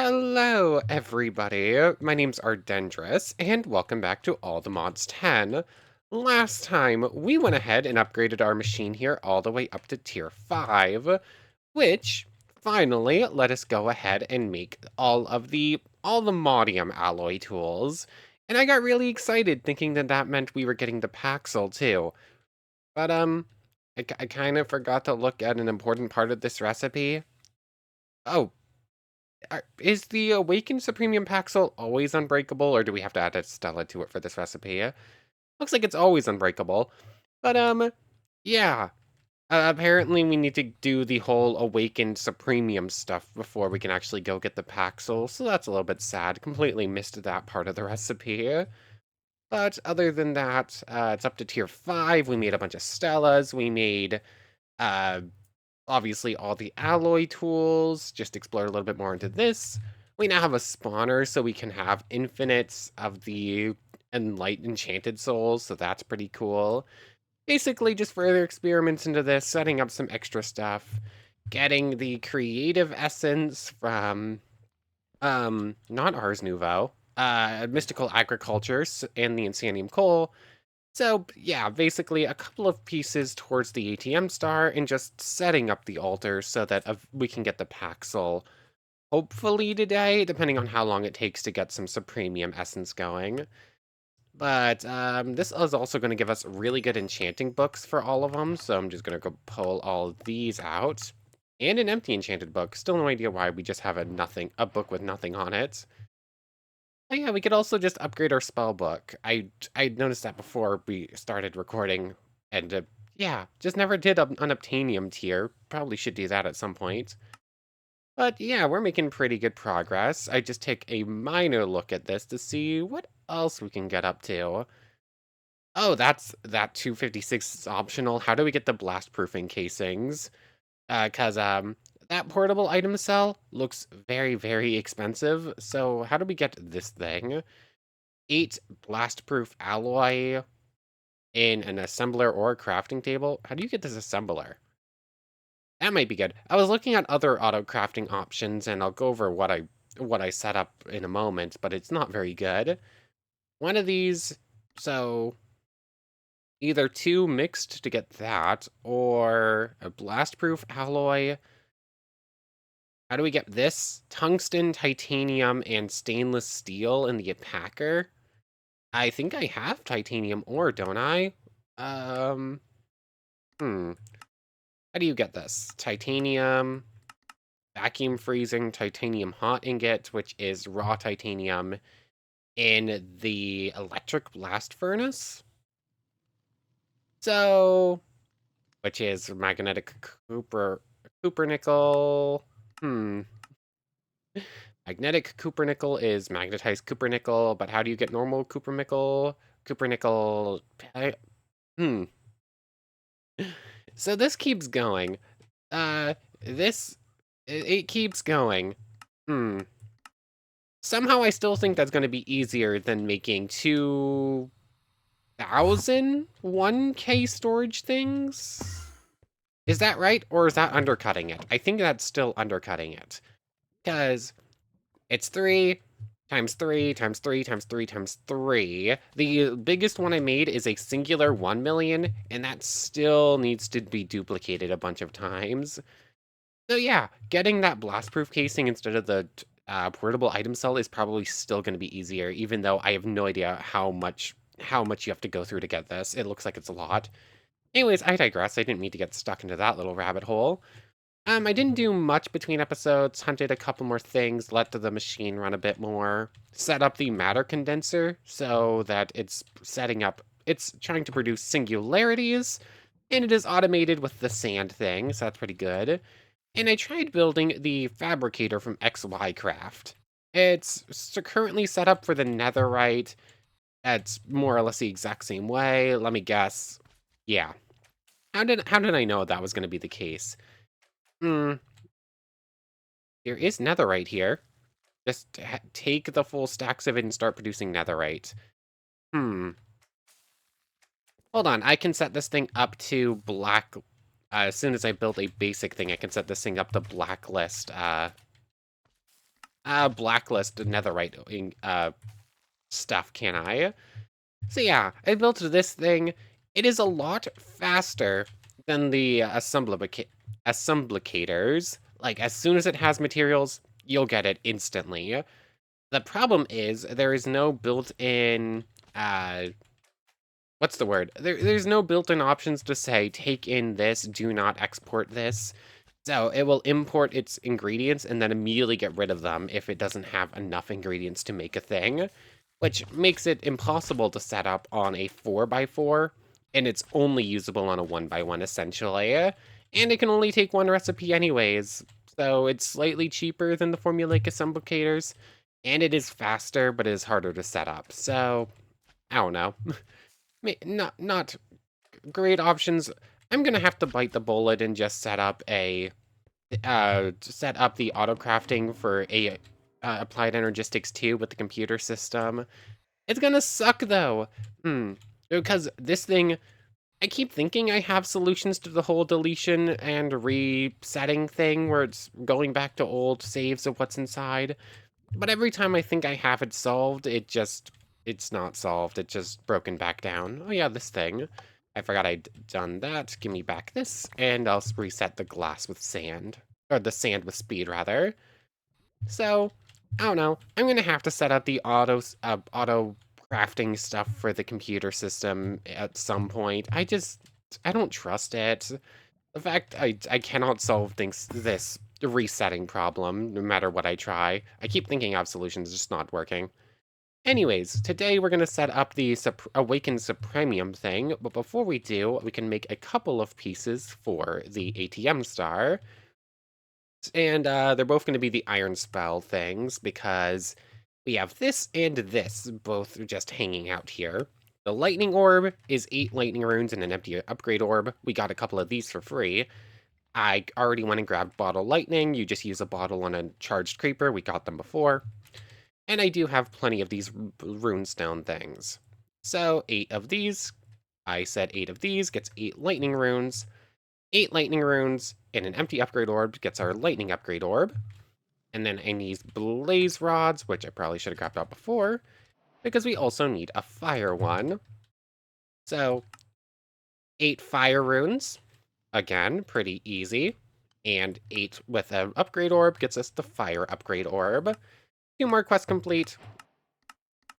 Hello, everybody. My name's Ardendris, and welcome back to All the Mods 10. Last time, we went ahead and upgraded our machine here all the way up to Tier 5, which finally let us go ahead and make all the Modium alloy tools. And I got really excited thinking that that meant we were getting the Paxel too. But, I kind of forgot to look at an important part of this recipe. Oh, is the Awakened Supremium Paxel always unbreakable, or do we have to add a Stella to it for this recipe? Looks like it's always unbreakable. But, yeah. Apparently we need to do the whole Awakened Supremium stuff before we can actually go get the Paxel, so that's a little bit sad. Completely missed that part of the recipe. But other than that, it's up to Tier 5. We made a bunch of Stellas. We made, uh, obviously all the alloy tools, just explore a little bit more into this. We now have a spawner, so we can have infinites of the enlightened enchanted souls, so that's pretty cool. Basically, just further experiments into this, setting up some extra stuff, getting the creative essence from, not Ars Nouveau, Mystical Agriculture and the Insanium Coal, so, yeah, basically a couple of pieces towards the ATM star and just setting up the altar so that we can get the Paxel hopefully today, depending on how long it takes to get some Supremium essence going. But this is also going to give us really good enchanting books for all of them, so I'm just going to go pull all of these out. And an empty enchanted book. Still no idea why we just have a book with nothing on it. Oh yeah, we could also just upgrade our spell book. I noticed that before we started recording, and yeah, just never did an Unobtainium tier. Probably should do that at some point. But yeah, we're making pretty good progress. I just take a minor look at this to see what else we can get up to. Oh, that 256 is optional. How do we get the blast proofing casings? Cause that portable item cell looks very, very expensive. So how do we get this thing? 8 blast-proof alloy in an assembler or a crafting table. How do you get this assembler? That might be good. I was looking at other auto crafting options, and I'll go over what I set up in a moment, but it's not very good. One of these, so either 2 mixed to get that, or a blast-proof alloy. How do we get this? Tungsten, titanium, and stainless steel in the packer. I think I have titanium ore, don't I? Um, hmm. How do you get this? Titanium, vacuum freezing, titanium hot ingot, which is raw titanium in the electric blast furnace. So, which is magnetic cooper nickel. Magnetic cooper nickel is magnetized cooper nickel, but how do you get normal cooper nickel? Cooper nickel. Hmm. So this keeps going. This it keeps going. Hmm. Somehow I still think that's going to be easier than making 2,000 1K storage things. Is that right? Or is that undercutting it? I think that's still undercutting it. Because it's 3 times 3 times 3 times 3 times 3. The biggest one I made is a singular 1 million, and that still needs to be duplicated a bunch of times. So yeah, getting that blast-proof casing instead of the portable item cell is probably still going to be easier, even though I have no idea how much you have to go through to get this. It looks like it's a lot. Anyways, I digress. I didn't mean to get stuck into that little rabbit hole. I didn't do much between episodes, hunted a couple more things, let the machine run a bit more, set up the matter condenser so that it's trying to produce singularities, and it is automated with the sand thing, so that's pretty good. And I tried building the fabricator from EvilCraft. It's currently set up for the netherite. It's more or less the exact same way. Let me guess. Yeah. How did I know that was going to be the case? Hmm. There is netherite here. Just take the full stacks of it and start producing netherite. Hmm. Hold on. I can set this thing up to black. As soon as I build a basic thing, I can set this thing up to blacklist. blacklist netherite stuff, can I? So yeah, I built this thing. It is a lot faster than the assemblicators. Like, as soon as it has materials, you'll get it instantly. The problem is there is no built-in, uh, what's the word? There's no built-in options to say, take in this, do not export this. So it will import its ingredients and then immediately get rid of them if it doesn't have enough ingredients to make a thing, which makes it impossible to set up on a 4x4, and it's only usable on a 1x1 essentially. And it can only take one recipe anyways, so it's slightly cheaper than the formulaic assemblicators, and it is faster, but it is harder to set up. So I don't know. Not great options. I'm gonna have to bite the bullet and just set up the auto crafting for a applied energistics 2 with the computer system. It's gonna suck though. Because this thing, I keep thinking I have solutions to the whole deletion and resetting thing where it's going back to old saves of what's inside. But every time I think I have it solved, it's not solved. It's just broken back down. Oh yeah, this thing. I forgot I'd done that. Give me back this, and I'll reset the glass with sand. Or the sand with speed, rather. So, I don't know. I'm gonna have to set up the auto crafting stuff for the computer system at some point. I don't trust it. The fact I cannot solve this resetting problem, no matter what I try. I keep thinking I have solutions, it's just not working. Anyways, today we're going to set up the Awakened Supremium thing, but before we do, we can make a couple of pieces for the ATM star. And they're both going to be the Iron Spell things, because we have this and this, both just hanging out here. The Lightning Orb is 8 Lightning Runes and an empty upgrade orb. We got a couple of these for free. I already went and grabbed Bottle Lightning. You just use a bottle on a charged creeper. We got them before. And I do have plenty of these runestone things. So 8 of these. I said 8 of these gets 8 lightning runes. 8 lightning runes and an empty upgrade orb gets our lightning upgrade orb. And then I need blaze rods, which I probably should have grabbed out before, because we also need a fire one. So 8 fire runes. Again, pretty easy. And 8 with an upgrade orb gets us the fire upgrade orb. 2 more quests complete.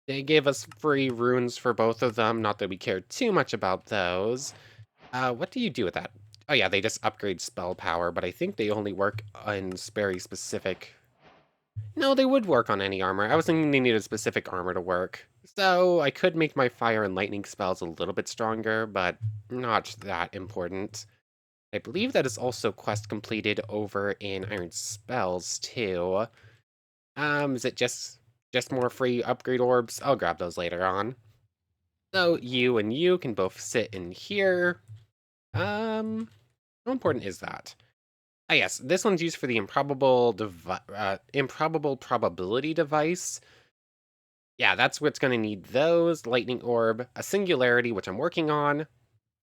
They gave us free runes for both of them, not that we cared too much about those. What do you do with that? Oh yeah, they just upgrade spell power, but I think they only work on very specific... No, they would work on any armor. I was thinking they needed specific armor to work. So I could make my fire and lightning spells a little bit stronger, but not that important. I believe that is also quest completed over in Iron Spells too. Is it just more free upgrade orbs? I'll grab those later on. So you and you can both sit in here. How important is that? Ah, yes, this one's used for the improbable probability device. Yeah, that's what's going to need those. Lightning orb, a singularity, which I'm working on.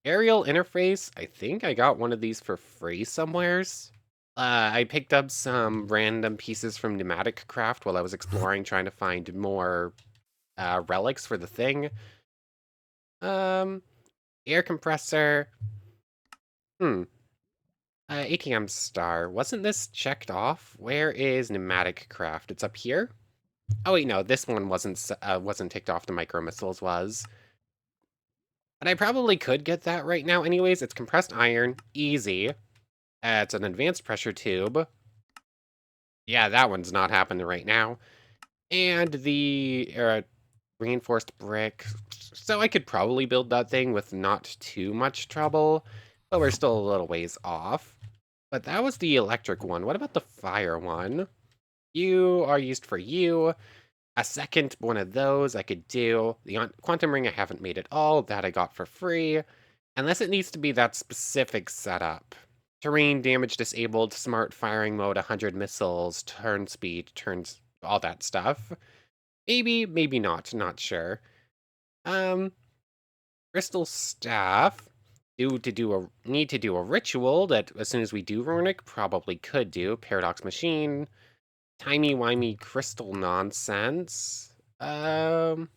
Aerial interface, I think I got one of these for free somewheres. I picked up some random pieces from PneumaticCraft while I was exploring, trying to find more relics for the thing. Air compressor. ATM star. Wasn't this checked off? Where is PneumaticCraft? It's up here? Oh wait, no, this one wasn't ticked off. The micro missiles was. But I probably could get that right now anyways. It's compressed iron. Easy. It's an advanced pressure tube. Yeah, that one's not happening right now. And the reinforced brick. So I could probably build that thing with not too much trouble, but we're still a little ways off. But that was the electric one. What about the fire one? You are used for you. A second one of those I could do. The quantum ring I haven't made at all. That I got for free. Unless it needs to be that specific setup. Terrain damage disabled, smart firing mode, 100 missiles, turn speed, turns, all that stuff. Maybe, maybe not, not sure. Crystal staff. Need to do a ritual that as soon as we do runic, probably could do. Paradox machine. Timey-wimey crystal nonsense. Time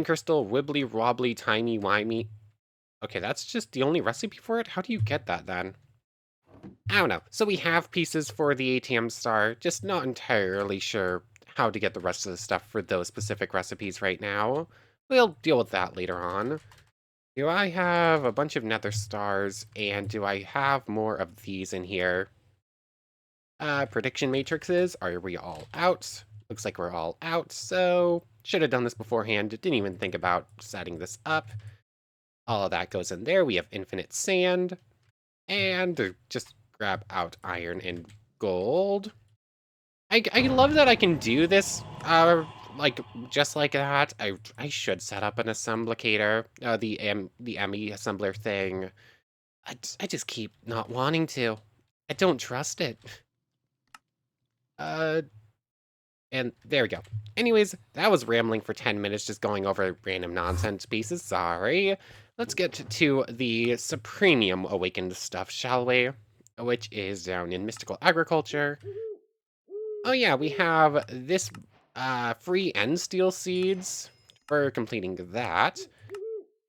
crystal, wibbly-wobbly, timey-wimey. Okay, that's just the only recipe for it? How do you get that, then? I don't know. So we have pieces for the ATM star, just not entirely sure how to get the rest of the stuff for those specific recipes right now. We'll deal with that later on. Do I have a bunch of nether stars, and do I have more of these in here? Prediction matrices, are we all out? Looks like we're all out, so should have done this beforehand. Didn't even think about setting this up. All of that goes in there. We have infinite sand, and just grab out iron and gold. I love that I can do this, like, just like that. I should set up an assemblator, the ME assembler thing. I just keep not wanting to. I don't trust it. Uh, and there we go. Anyways, that was rambling for 10 minutes, just going over random nonsense pieces. Sorry. Let's get to the Supremium Awakened stuff, shall we? Which is down in Mystical Agriculture. Oh yeah, we have this free end steel seeds for completing that.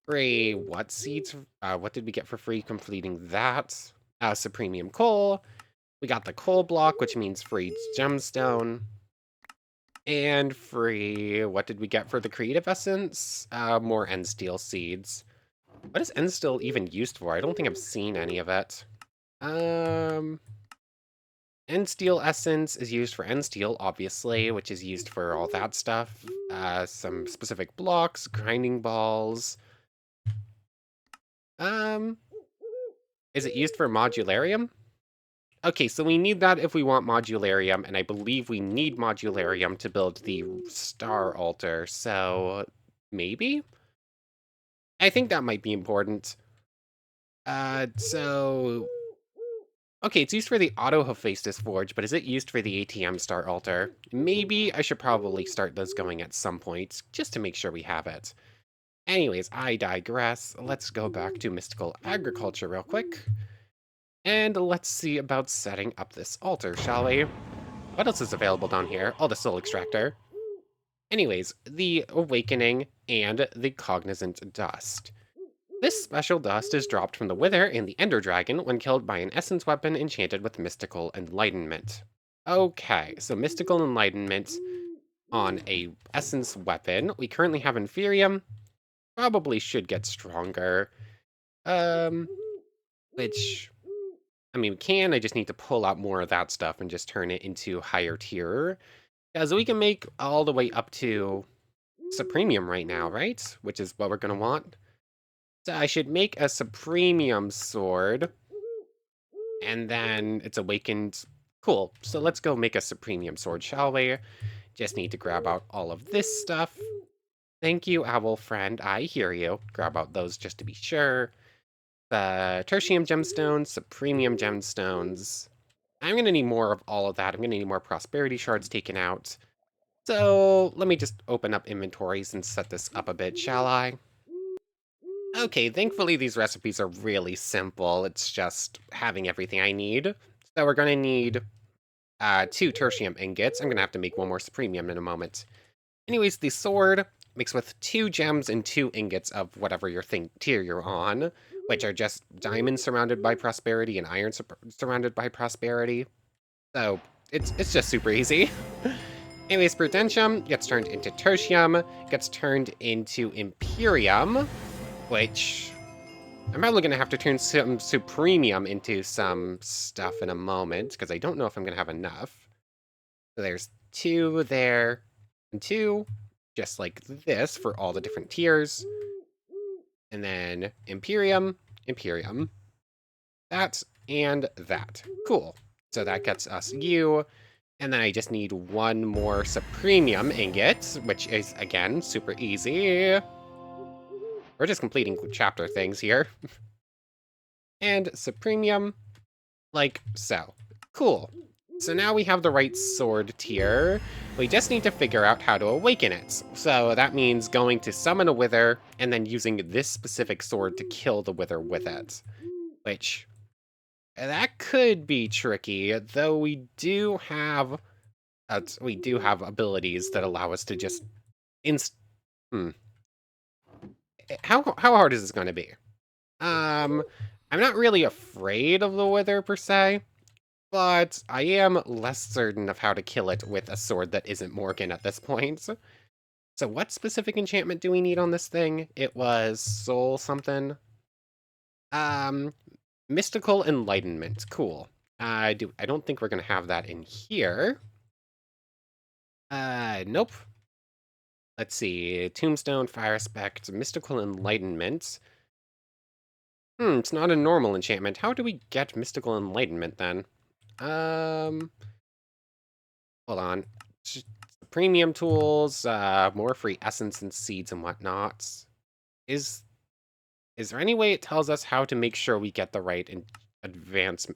Free what seeds? What did we get for free completing that? Supremium coal. We got the coal block, which means free gemstone. And free, what did we get for the creative essence? More end steel seeds. What is end steel even used for? I don't think I've seen any of it. End steel essence is used for end steel, obviously, which is used for all that stuff. Some specific blocks, grinding balls. Um, is it used for modularium? Okay, so we need that if we want modularium, and I believe we need modularium to build the star altar, so maybe? I think that might be important. So... Okay, it's used for the Auto Hephaestus Forge, but is it used for the ATM Star Altar? Maybe I should probably start those going at some point, just to make sure we have it. Anyways, I digress. Let's go back to Mystical Agriculture real quick. And let's see about setting up this altar, shall we? What else is available down here? Oh, the Soul Extractor. Anyways, the Awakening and the Cognizant Dust. This special dust is dropped from the Wither and the Ender Dragon when killed by an essence weapon enchanted with Mystical Enlightenment. Okay, so Mystical Enlightenment on a essence weapon. We currently have Inferium. Probably should get stronger. Which, I mean, we can. I just need to pull out more of that stuff and just turn it into higher tier. Because we can make all the way up to Supremium right now, right? Which is what we're going to want. So I should make a Supremium sword. And then it's awakened. Cool. So let's go make a Supremium sword, shall we? Just need to grab out all of this stuff. Thank you, owl friend. I hear you. Grab out those just to be sure. The tertium gemstones, supremium gemstones. I'm going to need more of all of that. I'm going to need more prosperity shards taken out. So let me just open up inventories and set this up a bit, shall I? Okay, thankfully these recipes are really simple. It's just having everything I need. So we're going to need 2 tertium ingots. I'm going to have to make one more supremium in a moment. Anyways, the sword mixed with 2 gems and 2 ingots of whatever your tier you're on, which are just diamonds surrounded by prosperity and iron surrounded by prosperity. So it's just super easy. Anyways, prudentium gets turned into tertium, gets turned into imperium, which I'm probably going to have to turn some supremium into some stuff in a moment, because I don't know if I'm going to have enough. So there's 2 there, and 2, just like this for all the different tiers. And then Imperium, Imperium, that, and that. Cool. So that gets us you. And then I just need 1 more Supremium ingot, which is, again, super easy. We're just completing chapter things here. And Supremium, like so. Cool. So now we have the right sword tier. We just need to figure out how to awaken it. So that means going to summon a Wither, and then using this specific sword to kill the Wither with it. Which, That could be tricky, though we do have abilities that allow us to just inst. Hmm. How hard is this going to be? Um, I'm not really afraid of the wither per se, but I am less certain of how to kill it with a sword that isn't Morgan at this point. So what specific enchantment do we need on this thing? It was soul something. Um, mystical enlightenment. Cool. I don't think we're gonna have that in here. Nope. Let's see. Tombstone, fire spect, mystical enlightenment. It's not a normal enchantment. How do we get mystical enlightenment then? Um, hold on. Premium tools, more free essence and seeds and whatnot. Is is there any way it tells us how to make sure we get the right advance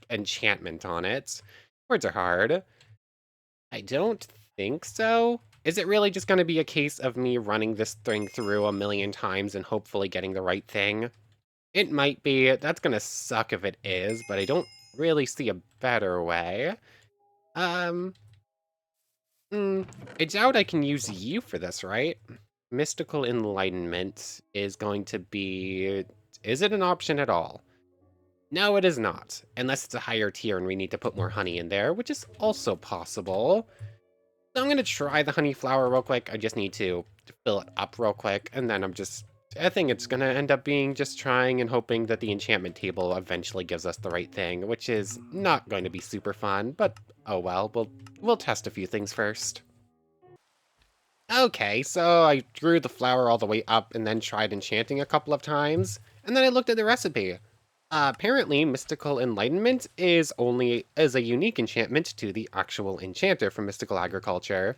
enchantment on it? Words are hard. I don't think so. Is it really just going to be a case of me running this thing through a million times and hopefully getting the right thing? It might be. That's going to suck if it is, but I don't really see a better way. Um, I doubt I can use you for this, right? Mystical Enlightenment is going to be... Is it an option at all? No, it is not. Unless it's a higher tier and we need to put more honey in there, which is also possible. So I'm going to try the honey flower real quick. I just need to fill it up real quick, and then I think it's going to end up being just trying and hoping that the enchantment table eventually gives us the right thing, which is not going to be super fun, but oh well, we'll test a few things first. Okay, so I drew the flower all the way up and then tried enchanting a couple of times, and then I looked at the recipe. Apparently, Mystical Enlightenment is a unique enchantment to the actual enchanter from Mystical Agriculture.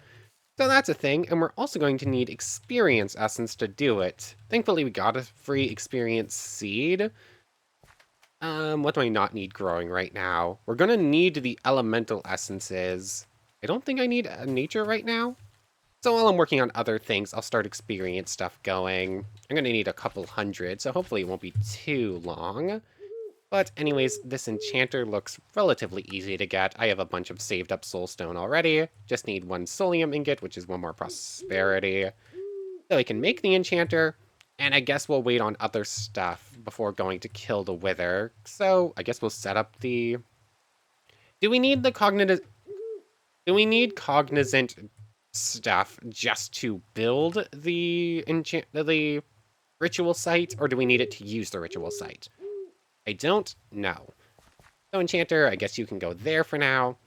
So that's a thing, and we're also going to need experience essence to do it. Thankfully, we got a free experience seed. What do I not need growing right now? We're gonna need the elemental essences. I don't think I need nature right now. So while I'm working on other things, I'll start experience stuff going. I'm gonna need a couple hundred, so hopefully it won't be too long. But anyways, this enchanter looks relatively easy to get. I have a bunch of saved up soulstone already. Just need one soulium ingot, which is one more prosperity. So we can make the enchanter, and I guess we'll wait on other stuff before going to kill the wither. So I guess we'll set up the... Do we need the cognitive... Do we need cognizant stuff just to build the the ritual site, or do we need it to use the ritual site? I don't know. So enchanter, I guess you can go there for now.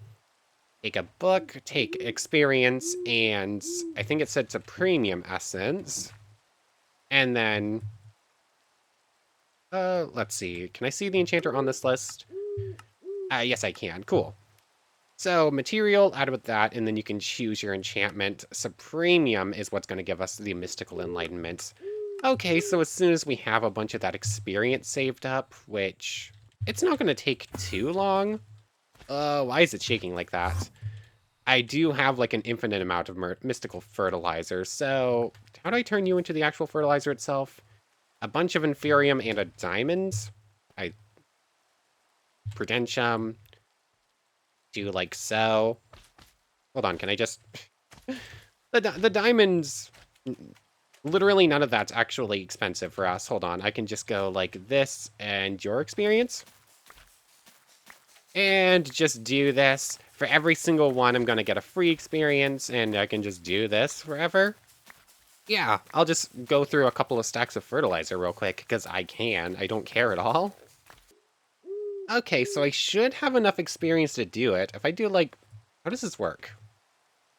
Take a book, take experience, and I think it said to premium essence. And then, let's see. Can I see the enchanter on this list? Yes, I can. Cool. So material, add with that, and then you can choose your enchantment. So premium is what's going to give us the mystical enlightenment. Okay, so as soon as we have a bunch of that experience saved up, which it's not going to take too long. Why is it shaking like that? I do have like an infinite amount of mystical fertilizer, so how do I turn you into the actual fertilizer itself? A bunch of inferium and a diamond. I prudentium. Do like so. Hold on, can I just... the diamonds... Literally none of that's actually expensive for us. Hold on, I can just go like this and your experience. And just do this. For every single one, I'm gonna get a free experience, and I can just do this forever. Yeah, I'll just go through a couple of stacks of fertilizer real quick, because I can. I don't care at all. Okay, so I should have enough experience to do it. If I do, like... How does this work?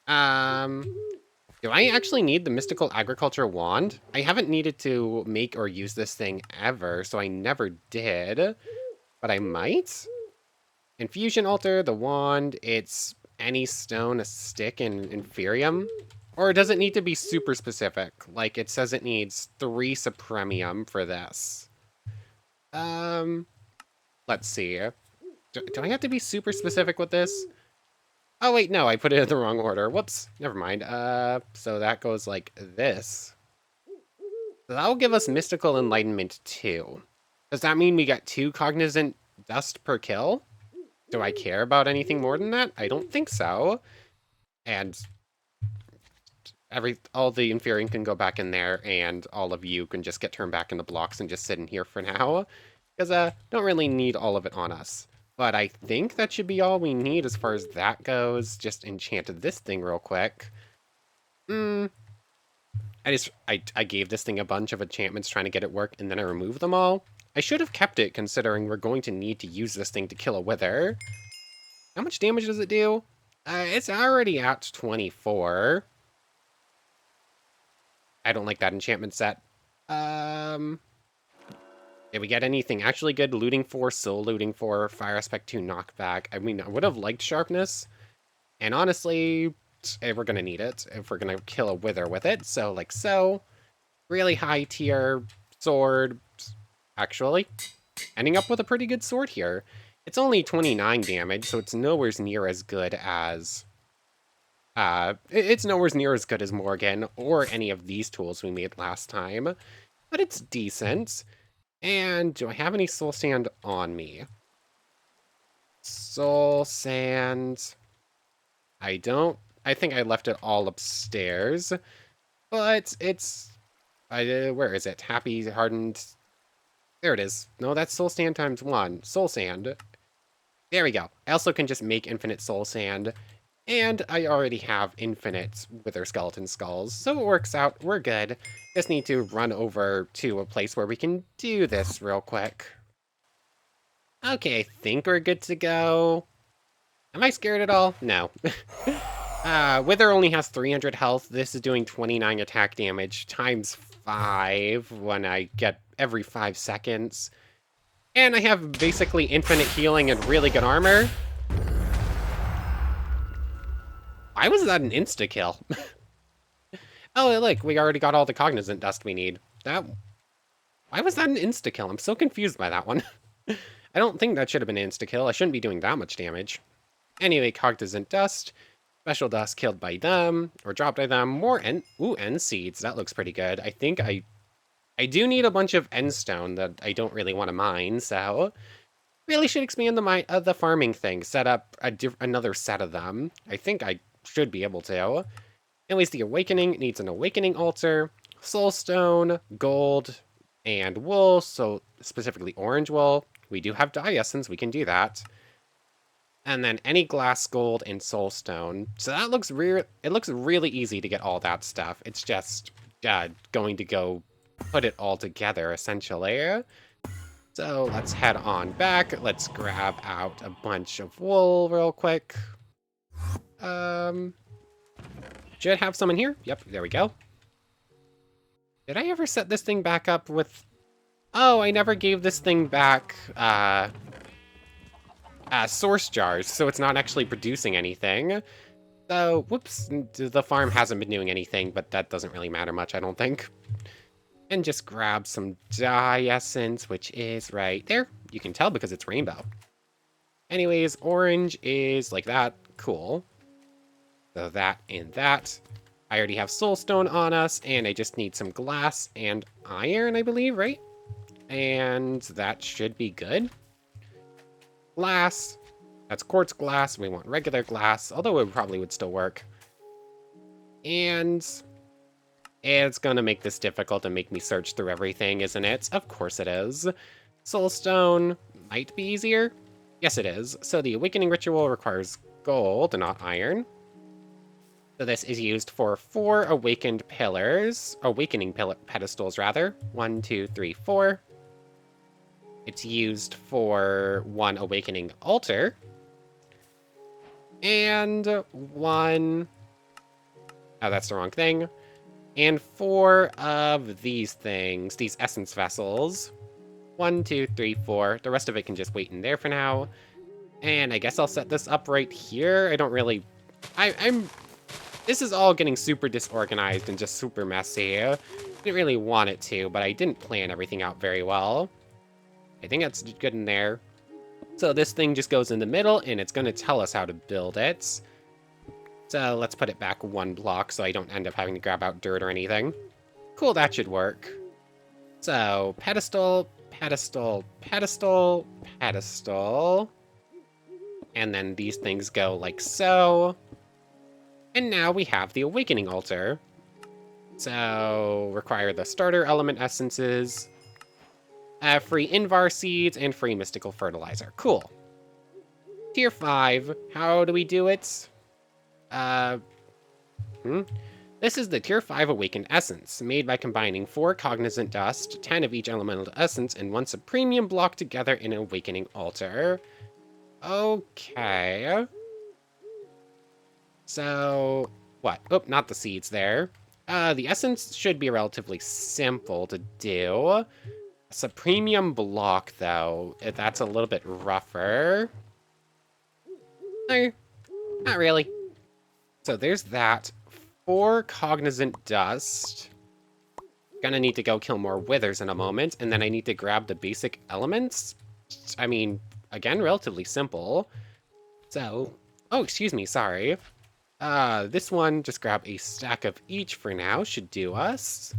Do I actually need the Mystical Agriculture Wand? I haven't needed to make or use this thing ever, so I never did. But I might? Infusion Altar, the wand, it's any stone, a stick, and inferium? Or does it need to be super specific? Like, it says it needs 3 supremium for this. Let's see. Do I have to be super specific with this? Oh, wait, no, I put it in the wrong order. Whoops, never mind. So that goes like this. So that'll give us Mystical Enlightenment 2. Does that mean we got 2 cognizant dust per kill. Do I care about anything more than that? I don't think so. And all the inferior can go back in there, and all of you can just get turned back into blocks and just sit in here for now. Because, don't really need all of it on us. But I think that should be all we need as far as that goes. Just enchanted this thing real quick. I gave this thing a bunch of enchantments trying to get it work, and then I removed them all. I should have kept it, considering we're going to need to use this thing to kill a wither. How much damage does it do? It's already at 24. I don't like that enchantment set. Did we get anything actually good? Looting 4, Soul Looting 4, Fire Aspect 2 knockback. I mean, I would have liked Sharpness. And honestly, we're going to need it if we're going to kill a wither with it. So, like so. Really high tier sword. Actually, ending up with a pretty good sword here. It's only 29 damage, so it's nowhere near as good as... it's nowhere near as good as Morgan or any of these tools we made last time. But it's decent. And do I have any soul sand on me? Soul sand... I don't... I think I left it all upstairs. But it's... where is it? Happy, hardened... There it is. No, that's soul sand times 1. Soul sand. There we go. I also can just make infinite soul sand. And I already have infinite wither skeleton skulls. So it works out. We're good. Just need to run over to a place where we can do this real quick. Okay, I think we're good to go. Am I scared at all? No. Wither only has 300 health. This is doing 29 attack damage times 5 when I get every 5 seconds. And I have basically infinite healing and really good armor. Why was that an insta-kill? Oh, look, we already got all the cognizant dust we need. Why was that an insta-kill? I'm so confused by that one. I don't think that should have been an insta-kill. I shouldn't be doing that much damage. Anyway, cognizant dust. Special dust killed by them, or dropped by them. More end seeds. That looks pretty good. I think I do need a bunch of end stone that I don't really want to mine, so really should expand the farming thing. Set up another set of them. I think I should be able to. Anyways, the awakening needs an awakening altar, soulstone, gold, and wool. So specifically orange wool. We do have dye essence. We can do that. And then any glass, gold, and soulstone. So that looks it looks really easy to get all that stuff. It's just going to go put it all together, essentially. So let's head on back. Let's grab out a bunch of wool real quick. Should have some in here. Yep, there we go. Did I ever set this thing back up with... Oh, I never gave this thing back, source jars, so it's not actually producing anything. So, whoops, the farm hasn't been doing anything, but that doesn't really matter much, I don't think. And just grab some dye essence, which is right there. You can tell because it's rainbow. Anyways, orange is like that. Cool. So that and that. I already have soulstone on us, and I just need some glass and iron, I believe, right? And that should be good. Glass. That's quartz glass. We want regular glass, although it probably would still work. And it's going to make this difficult and make me search through everything, isn't it? Of course it is. Soulstone might be easier. Yes, it is. So the awakening ritual requires gold and not iron. So this is used for 4 awakened pillars. Awakening pedestals, rather. 1, 2, 3, 4. It's used for 1 awakening altar. And 1... Oh, that's the wrong thing. And 4 of these things. These essence vessels. 1, 2, 3, 4. The rest of it can just wait in there for now. And I guess I'll set this up right here. I don't really... This is all getting super disorganized and just super messy. I didn't really want it to, but I didn't plan everything out very well. I think that's good in there. So this thing just goes in the middle, and it's going to tell us how to build it. So let's put it back 1 block so I don't end up having to grab out dirt or anything. Cool, that should work. So pedestal, pedestal, pedestal, pedestal. And then these things go like so. And now we have the awakening altar. So, require the starter element essences, free Invar seeds, and free mystical fertilizer. Cool. Tier 5, how do we do it? This is the Tier 5 Awakened Essence, made by combining 4 Cognizant Dust, 10 of each elemental essence, and 1 Supremium block together in an Awakening Altar. Okay. So, what? Oh, not the seeds there. The essence should be relatively simple to do. Supremium block, though, that's a little bit rougher. No, not really. So there's that. 4 Cognizant Dust. Gonna need to go kill more withers in a moment, and then I need to grab the basic elements. I mean, again, relatively simple. So, oh, excuse me, sorry. This one, just grab a stack of each for now, should do us.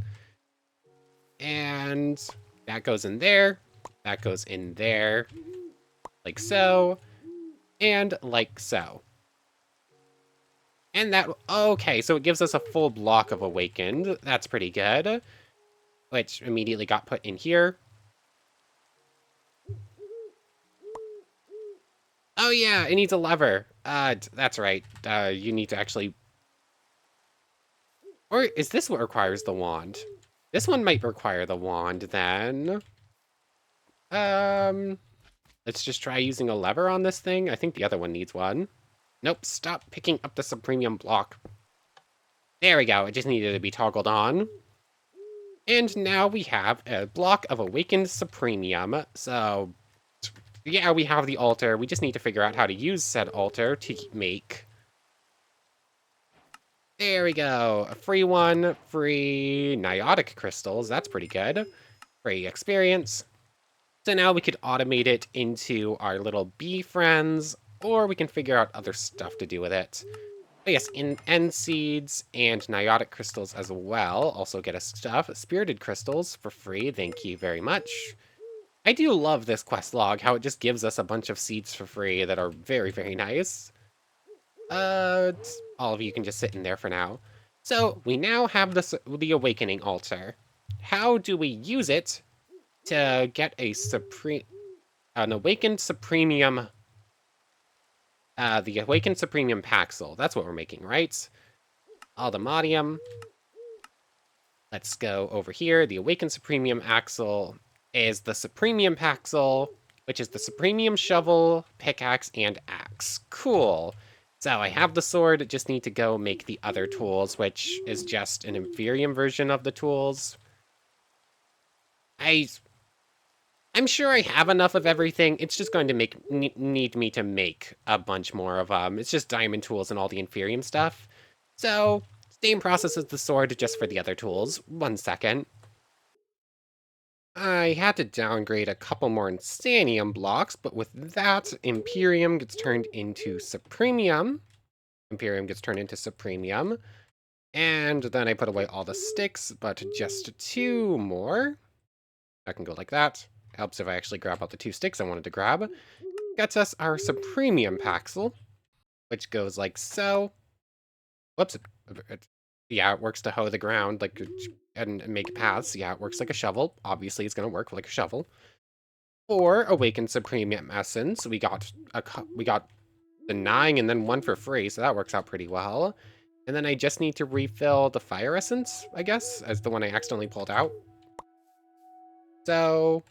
And that goes in there, that goes in there, like so, and like so. And that, okay, so it gives us a full block of Awakened. That's pretty good. Which immediately got put in here. Oh yeah, it needs a lever. That's right. You need to actually... Or is this what requires the wand? This one might require the wand, then. Let's just try using a lever on this thing. I think the other one needs one. Nope, stop picking up the Supremium block. There we go, it just needed to be toggled on. And now we have a block of Awakened Supremium. So, yeah, we have the altar. We just need to figure out how to use said altar to make... There we go. A free one. Free Niotic crystals. That's pretty good. Free experience. So now we could automate it into our little bee friends, or we can figure out other stuff to do with it. But yes, end seeds and Niotic crystals as well also get us stuff. Spirited crystals for free. Thank you very much. I do love this quest log, how it just gives us a bunch of seeds for free that are very, very nice. All of you can just sit in there for now. So, we now have the Awakening Altar. How do we use it to get an Awakened Supremium... the Awakened Supremium Paxel. That's what we're making, right? Aldemodium. Let's go over here. The Awakened Supremium Axle is the Supremium Paxel, which is the Supremium Shovel, Pickaxe, and Axe. Cool. So I have the sword, just need to go make the other tools, which is just an Inferium version of the tools. I'm sure I have enough of everything. It's just going to need me to make a bunch more of them. It's just diamond tools and all the Inferium stuff. So, same process as the sword, just for the other tools. 1 second. I had to downgrade a couple more Insanium blocks, but with that, Imperium gets turned into Supremium. Imperium gets turned into Supremium. And then I put away all the sticks, but just 2 more. I can go like that. Helps if I actually grab out the 2 sticks I wanted to grab. Gets us our Supremium Paxel, which goes like so. Whoops. Yeah, it works to hoe the ground like and make paths. Yeah, it works like a shovel. Obviously, it's going to work like a shovel. For Awakened Supremium Essence, we got the 9 and then 1 for free, so that works out pretty well. And then I just need to refill the Fire Essence, I guess, as the one I accidentally pulled out. So,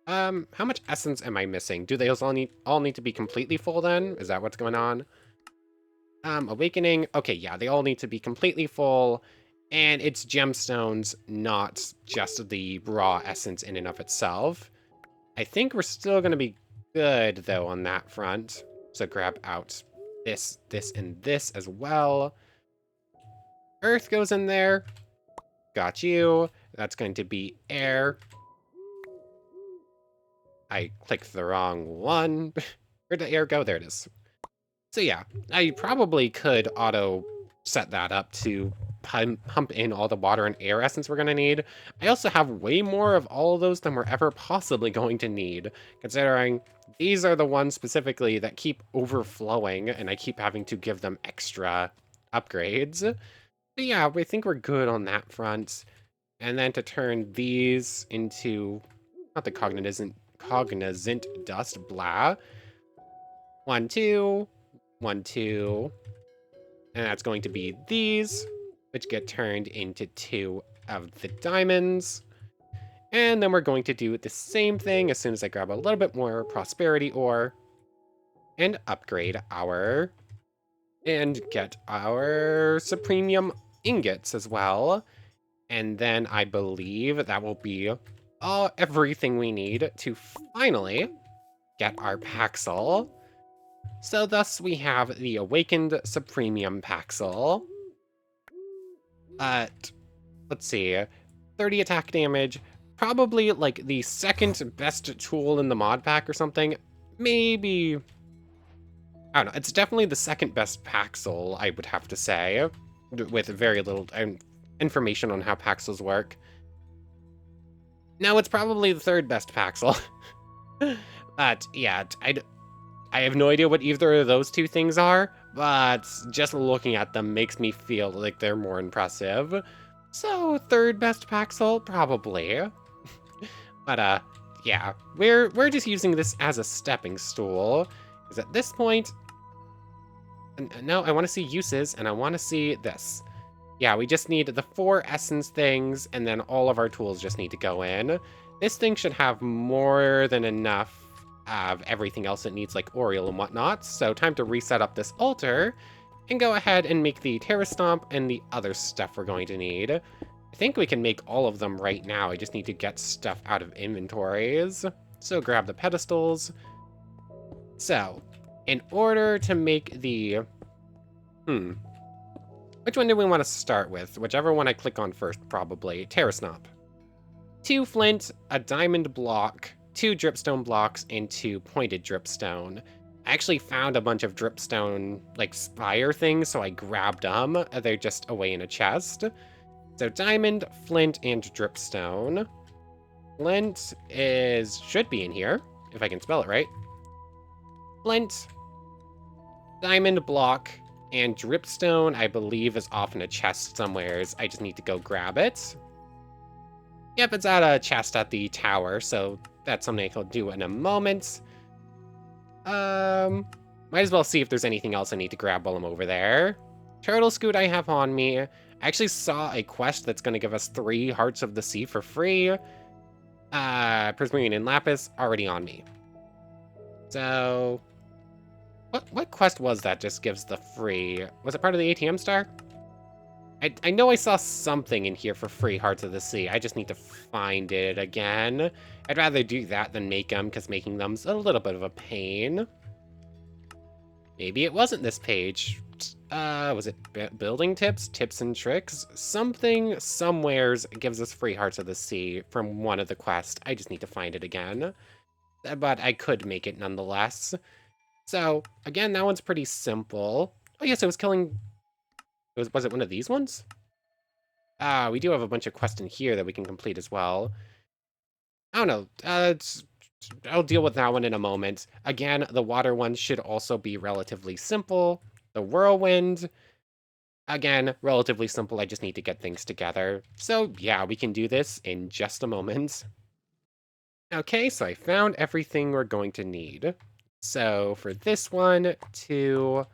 how much essence am I missing? Do they all need to be completely full then? Is that what's going on? Awakening. Okay, yeah, they all need to be completely full. And it's gemstones, not just the raw essence in and of itself. I think we're still going to be good, though, on that front. So grab out this, and this as well. Earth goes in there. Got you. That's going to be air. I clicked the wrong one. Where'd the air go? There it is. So yeah, I probably could auto set that up to pump in all the water and air essence we're going to need. I also have way more of all of those than we're ever possibly going to need, considering these are the ones specifically that keep overflowing, and I keep having to give them extra upgrades. But yeah, we think we're good on that front. And then to turn these into, not the cognizant dust, blah. 1, 2, 1, 2. And that's going to be these, which get turned into 2 of the diamonds. And then we're going to do the same thing as soon as I grab a little bit more prosperity ore and upgrade and get our supremium ingots as well. And then I believe that will be everything we need to finally get our Paxel. So thus we have the Awakened Supremium Paxel. Let's see, 30 attack damage, probably like the second best tool in the mod pack or something. Maybe, I don't know, it's definitely the second best Paxel, I would have to say, with very little information on how Paxels work. No, it's probably the third best Paxel. But yeah, I have no idea what either of those two things are, but just looking at them makes me feel like they're more impressive. So third best Paxel, probably. But yeah, we're just using this as a stepping stool, because at this point, no, I want to see uses, and I want to see this. Yeah, we just need the 4 essence things, and then all of our tools just need to go in. This thing should have more than enough of everything else it needs, like Oriole and whatnot. So time to reset up this altar and go ahead and make the Terra Stomp and the other stuff we're going to need. I think we can make all of them right now. I just need to get stuff out of inventories. So grab the pedestals. So, in order to make the... Which one do we want to start with? Whichever one I click on first, probably. Terra Stomp. 2 flint, a diamond block, 2 dripstone blocks, and 2 pointed dripstone. I actually found a bunch of dripstone, like, spire things, so I grabbed them. They're just away in a chest. So diamond, flint, and dripstone. Flint should be in here, if I can spell it right. Flint, diamond block, and dripstone, I believe, is off in a chest somewheres. I just need to go grab it. Yep, it's at a chest at the tower, so that's something I'll do in a moment. Might as well see if there's anything else I need to grab while I'm over there. Turtle Scoot I have on me. I actually saw a quest that's going to give us 3 Hearts of the Sea for free. Prismarine and Lapis already on me. So, what quest was that just gives the free? Was it part of the ATM star? I know I saw something in here for free Hearts of the Sea. I just need to find it again. I'd rather do that than make them, because making them's a little bit of a pain. Maybe it wasn't this page. Was it building tips? Tips and tricks? Something, somewheres gives us free Hearts of the Sea from one of the quests. I just need to find it again. But I could make it nonetheless. So, again, that one's pretty simple. Oh yes, it was killing... Was it one of these ones? We do have a bunch of quests in here that we can complete as well. I don't know. I'll deal with that one in a moment. Again, the water one should also be relatively simple. The whirlwind, again, relatively simple. I just need to get things together. So yeah, we can do this in just a moment. Okay, so I found everything we're going to need. So for this one, 2,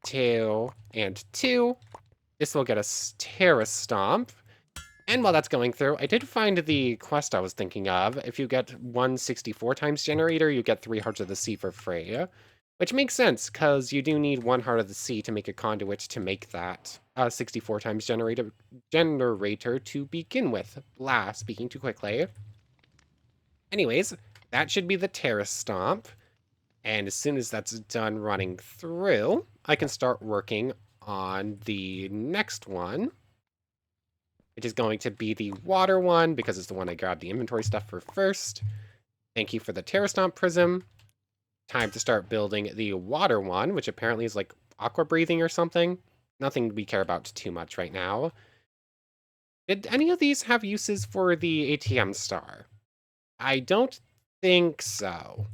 2, and 2. This will get us Terra Stomp. And while that's going through, I did find the quest I was thinking of. If you get 164 times generator, you get 3 Hearts of the Sea for free. Which makes sense, because you do need 1 Heart of the Sea to make a conduit to make that 64 times generator to begin with. Blah, speaking too quickly. Anyways, that should be the Terra Stomp. And as soon as that's done running through, I can start working on the next one, which is going to be the water one, because it's the one I grabbed the inventory stuff for first. Thank you for the Terra Stomp Prism. Time to start building the water one, which apparently is like aqua breathing or something. Nothing we care about too much right now. Did any of these have uses for the ATM star? I don't think so.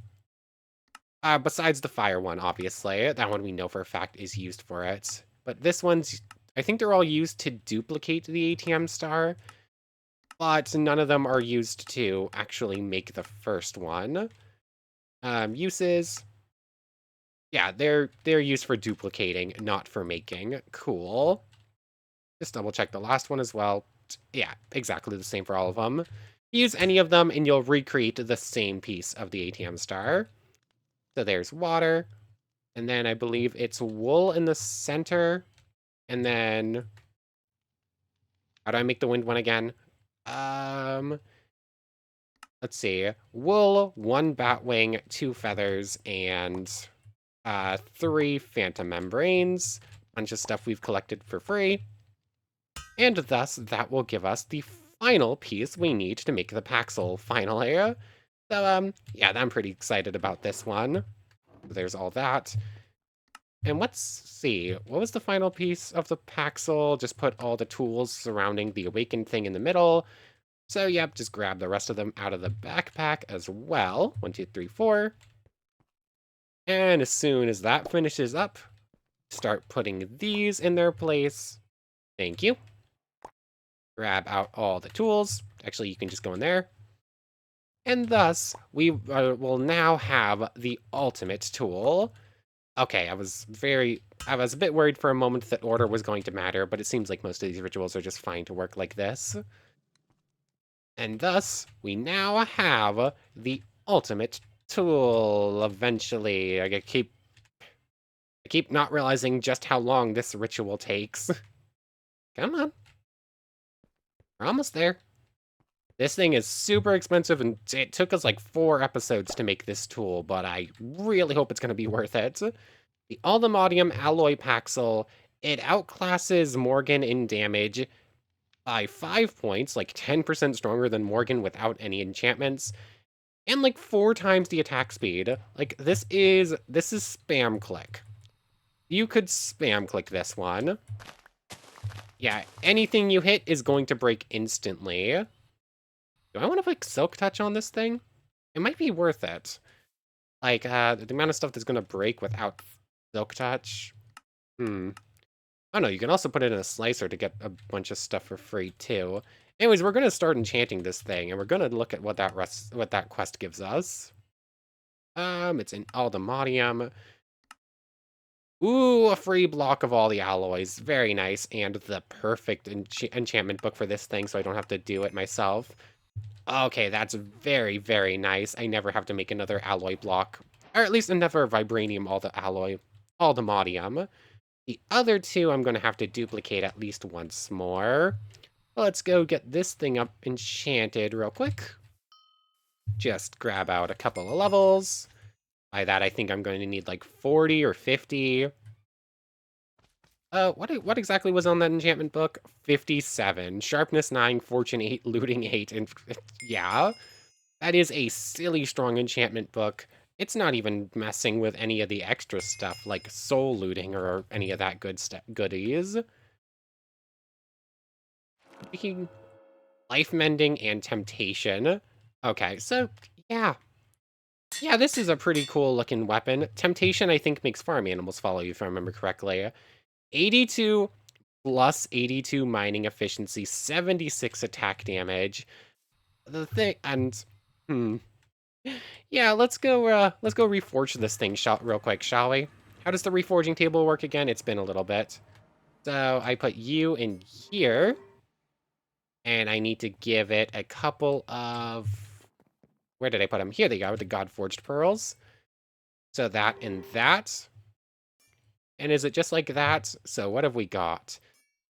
Besides the fire one, obviously. That one we know for a fact is used for it. But this one's, I think they're all used to duplicate the ATM star, but none of them are used to actually make the first one. Uses, yeah, they're used for duplicating, not for making. Cool. Just double check the last one as well. Yeah, exactly the same for all of them. Use any of them and you'll recreate the same piece of the ATM star. So there's water, and then I believe it's wool in the center, and then how do I make the wind one again? Um, let's see. Wool, one bat wing, two feathers, and three phantom membranes. Bunch of stuff we've collected for free. And thus, that will give us the final piece we need to make the Paxel finally. So, yeah, I'm pretty excited about this one. There's all that. And let's see, what was the final piece of the Paxel? Just put all the tools surrounding the awakened thing in the middle. So, yep, just grab the rest of them out of the backpack as well. 1, 2, 3, 4. And as soon as that finishes up, start putting these in their place. Thank you. Grab out all the tools. Actually, you can just go in there. And thus, we will now have the ultimate tool. Okay, I was a bit worried for a moment that order was going to matter, but it seems like most of these rituals are just fine to work like this. And thus, we now have the ultimate tool, eventually. I keep not realizing just how long this ritual takes. Come on. We're almost there. This thing is super expensive, and it took us like 4 episodes to make this tool, but I really hope it's going to be worth it. The Aluminium Alloy Paxel, it outclasses Morgan in damage by 5 points, like 10% stronger than Morgan without any enchantments, and like 4 times the attack speed. Like, this is spam click. You could spam click this one. Yeah, anything you hit is going to break instantly. Do I want to put Silk Touch on this thing? It might be worth it. Like, the amount of stuff that's going to break without Silk Touch. Oh no, you can also put it in a slicer to get a bunch of stuff for free too. Anyways, we're going to start enchanting this thing, and we're going to look at what that quest gives us. It's in Aldemodium. Ooh, a free block of all the alloys. Very nice, and the perfect enchantment book for this thing, so I don't have to do it myself. Okay, that's very, very nice. I never have to make another alloy block. Or at least another vibranium Aldemodium. The other two I'm going to have to duplicate at least once more. Let's go get this thing up enchanted real quick. Just grab out a couple of levels. By that, I think I'm going to need like 40 or 50. What exactly was on that enchantment book? 57. Sharpness 9, Fortune 8, Looting 8, and yeah. That is a silly strong enchantment book. It's not even messing with any of the extra stuff like soul looting or any of that goodies. Speaking life mending and temptation. Okay, so yeah. Yeah, this is a pretty cool looking weapon. Temptation, I think, makes farm animals follow you, if I remember correctly. 82 plus 82 mining efficiency, 76 attack damage. The thing, and hmm, yeah, let's go reforge this thing real quick, shall we? How does the reforging table work again? It's been a little bit. So I put you in here, and I need to give it a couple of, where did I put them? Here they go, the God-Forged Pearls. So that and that. And is it just like that? So what have we got?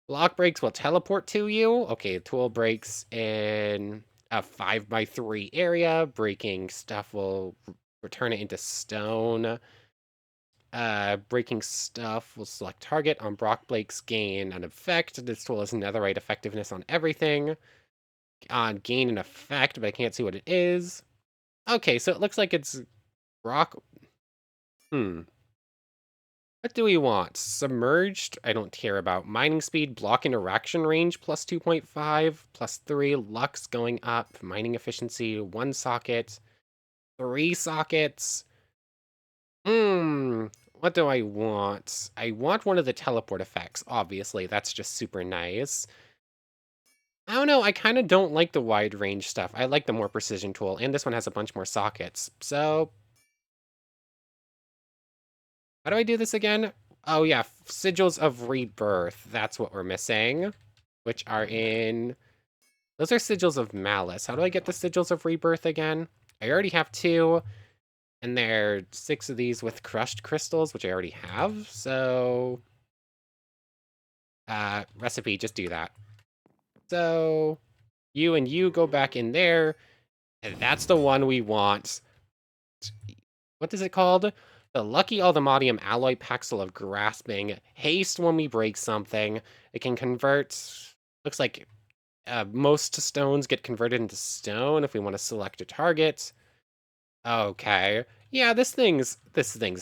Block breaks will teleport to you. Okay, tool breaks in a 5x3 area. Breaking stuff will return it into stone. Breaking stuff will select target on Brock Blake's gain an effect. This tool has netherite effectiveness on everything. On gain an effect, but I can't see what it is. Okay, so it looks like it's rock. What do we want? Submerged, I don't care about. Mining speed, block interaction range, plus 2.5, plus 3, lux going up, mining efficiency, 1 socket, 3 sockets. What do I want? I want one of the teleport effects, obviously. That's just super nice. I don't know, I kind of don't like the wide range stuff. I like the more precision tool, and this one has a bunch more sockets. So, how do I do this again? Oh yeah, Sigils of Rebirth. That's what we're missing, which are in... Those are Sigils of Malice. How do I get the Sigils of Rebirth again? I already have 2, and there are 6 of these with crushed crystals, which I already have, so... recipe, just do that. So, you and you go back in there, and that's the one we want. What is it called? The Lucky Aldemodium Alloy Paxil of Grasping. Haste when we break something. It can convert... Looks like most stones get converted into stone if we want to select a target. Okay. Yeah, this thing's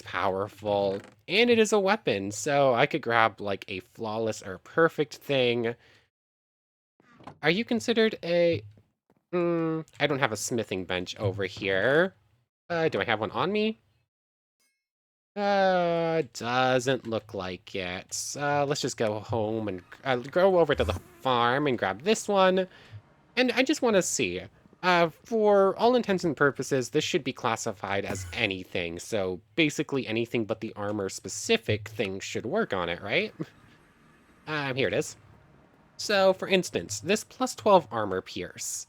powerful. And it is a weapon, so I could grab like a flawless or perfect thing. Are you considered a... I don't have a smithing bench over here. Do I have one on me? Doesn't look like it. Let's just go home and go over to the farm and grab this one. And I just want to see, for all intents and purposes, this should be classified as anything. So basically anything but the armor specific thing should work on it, right? Here it is. So for instance, this plus 12 armor pierce.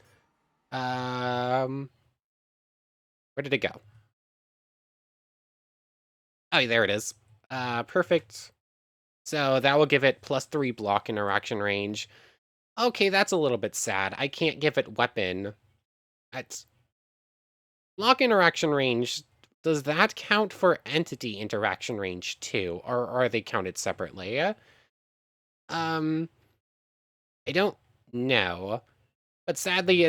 Where did it go? Oh, there it is. Perfect. So that will give it plus 3 block interaction range. Okay, that's a little bit sad. I can't give it weapon. That's... Block interaction range, does that count for entity interaction range too? Or are they counted separately? I don't know. But sadly,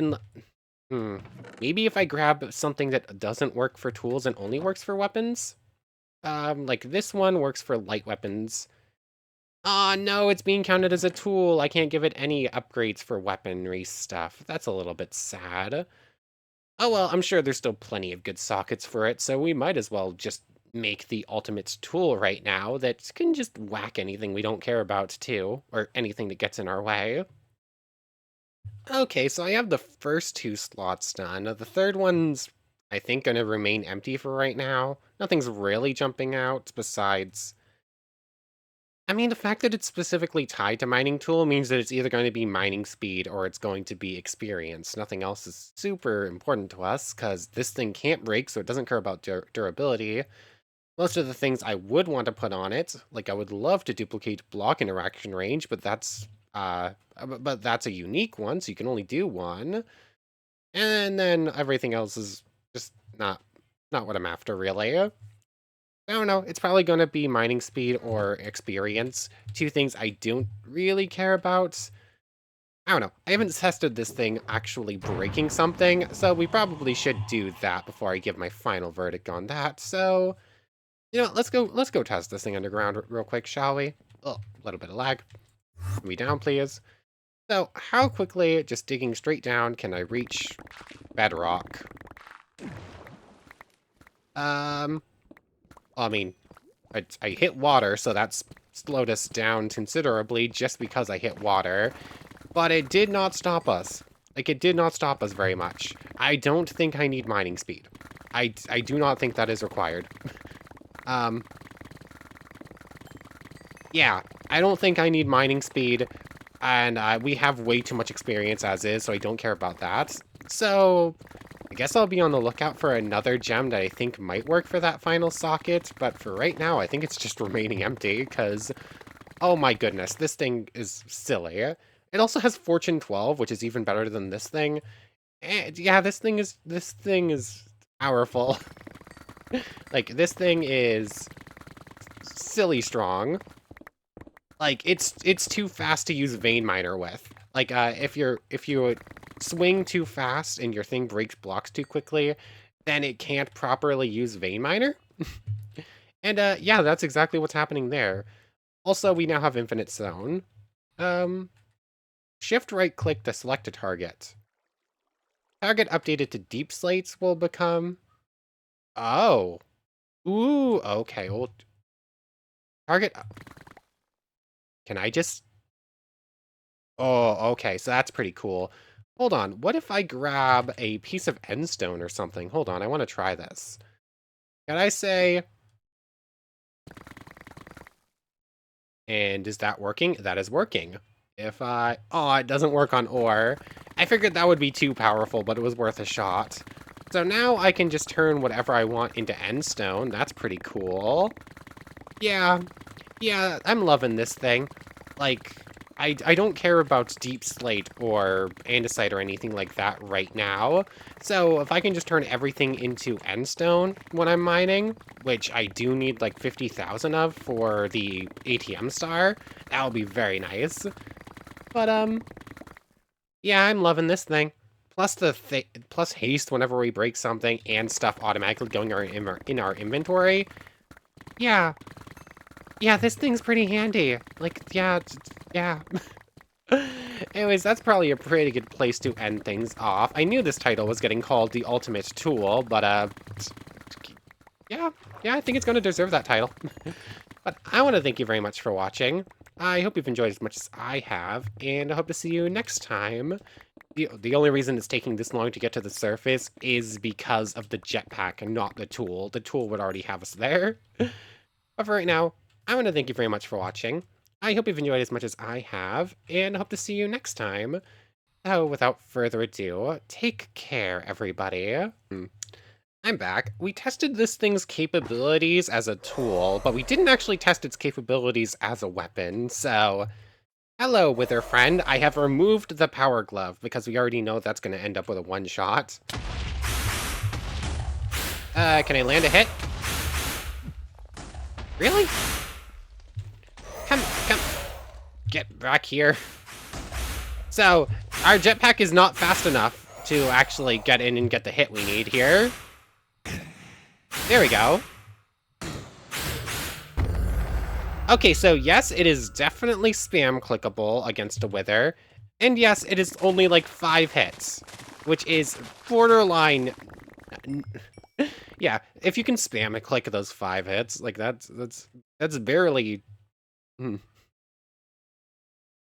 maybe if I grab something that doesn't work for tools and only works for weapons? Like this one works for light weapons. Ah, no, it's being counted as a tool. I can't give it any upgrades for weaponry stuff. That's a little bit sad. Oh well, I'm sure there's still plenty of good sockets for it, so we might as well just make the ultimate tool right now that can just whack anything we don't care about too, or anything that gets in our way. Okay, so I have the first 2 slots done. The third one's, I think, gonna remain empty for right now. Nothing's really jumping out besides... I mean, the fact that it's specifically tied to mining tool means that it's either going to be mining speed or it's going to be experience. Nothing else is super important to us because this thing can't break, so it doesn't care about durability. Most of the things I would want to put on it, like I would love to duplicate block interaction range, but that's a unique one, so you can only do one. And then everything else is just not what I'm after, really. I don't know, it's probably going to be mining speed or experience. 2 things I don't really care about. I don't know, I haven't tested this thing actually breaking something, so we probably should do that before I give my final verdict on that. So, let's go test this thing underground real quick, shall we? Oh, a little bit of lag. Put me down, please. So, how quickly, just digging straight down, can I reach bedrock? I mean, I hit water, so that's slowed us down considerably just because I hit water. But it did not stop us. Like, it did not stop us very much. I don't think I need mining speed. I do not think that is required. Yeah, I don't think I need mining speed, and we have way too much experience as is, so I don't care about that. So, I guess I'll be on the lookout for another gem that I think might work for that final socket, but for right now, I think it's just remaining empty, because, oh my goodness, this thing is silly. It also has Fortune 12, which is even better than this thing. And yeah, this thing is powerful. Like, this thing is silly strong. Like, it's too fast to use Vein Miner with. Like, if you swing too fast and your thing breaks blocks too quickly, then it can't properly use Vein Miner. And, yeah, that's exactly what's happening there. Also, we now have infinite zone. Um, Shift right-click to select a target. Target updated to deep slates will become... Oh. Ooh, okay. Well, target... Can I just... Oh, okay, so that's pretty cool. Hold on, what if I grab a piece of endstone or something? Hold on, I want to try this. Can I say... And is that working? That is working. If I... Oh, it doesn't work on ore. I figured that would be too powerful, but it was worth a shot. So now I can just turn whatever I want into endstone. That's pretty cool. Yeah, yeah, I'm loving this thing. Like, I don't care about deep slate or andesite or anything like that right now. So if I can just turn everything into endstone when I'm mining, which I do need like 50,000 of for the ATM star, that would be very nice. But, yeah, I'm loving this thing. Plus plus haste whenever we break something and stuff automatically going in our inventory. Yeah, yeah, this thing's pretty handy. Like, yeah, yeah. Anyways, that's probably a pretty good place to end things off. I knew this title was getting called The Ultimate Tool, but, yeah, I think it's going to deserve that title. But I want to thank you very much for watching. I hope you've enjoyed as much as I have, and I hope to see you next time. The only reason it's taking this long to get to the surface is because of the jetpack and not the tool. The tool would already have us there. But for right now, I want to thank you very much for watching. I hope you've enjoyed as much as I have, and I hope to see you next time. So, without further ado, take care, everybody. I'm back. We tested this thing's capabilities as a tool, but we didn't actually test its capabilities as a weapon, so... Hello, Wither friend. I have removed the power glove, because we already know that's going to end up with a one-shot. Can I land a hit? Really? Come, get back here. So, our jetpack is not fast enough to actually get in and get the hit we need here. There we go. Okay, so yes, it is definitely spam clickable against a Wither. And yes, it is only like 5 hits, which is borderline... Yeah, if you can spam and click those 5 hits, like that's barely...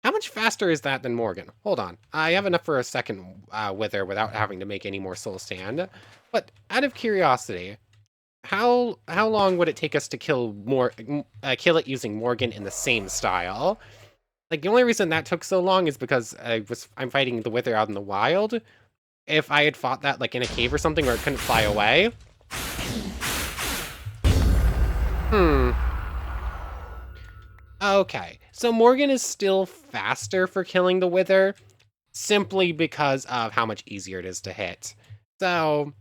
How much faster is that than Morgan? Hold on. I have enough for a second Wither without having to make any more soul sand. But out of curiosity, how long would it take us to kill kill it using Morgan in the same style? Like, the only reason that took so long is because I'm fighting the Wither out in the wild. If I had fought that like in a cave or something where it couldn't fly away. Okay, so Morgan is still faster for killing the Wither, simply because of how much easier it is to hit. So,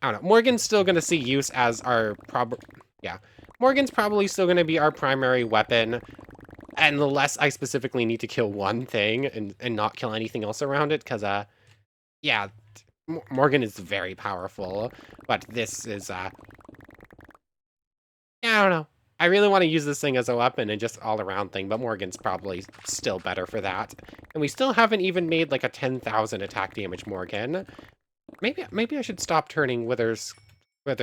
I don't know. Morgan's still going to see use as our Morgan's probably still going to be our primary weapon, unless I specifically need to kill one thing and not kill anything else around it, because, yeah, Morgan is very powerful, but this is, yeah, I don't know. I really want to use this thing as a weapon and just all-around thing, but Morgan's probably still better for that. And we still haven't even made, like, a 10,000 attack damage Morgan. Maybe I should stop turning Wither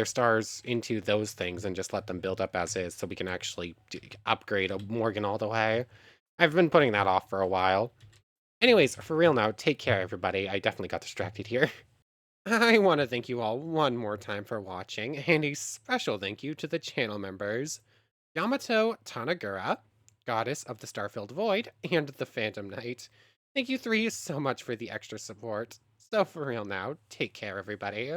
stars into those things and just let them build up as is so we can actually upgrade a Morgan all the way. I've been putting that off for a while. Anyways, for real now, take care, everybody. I definitely got distracted here. I want to thank you all one more time for watching, and a special thank you to the channel members. Yamato Tanagura, Goddess of the Starfilled Void, and the Phantom Knight. Thank you three so much for the extra support. So for real now, take care everybody.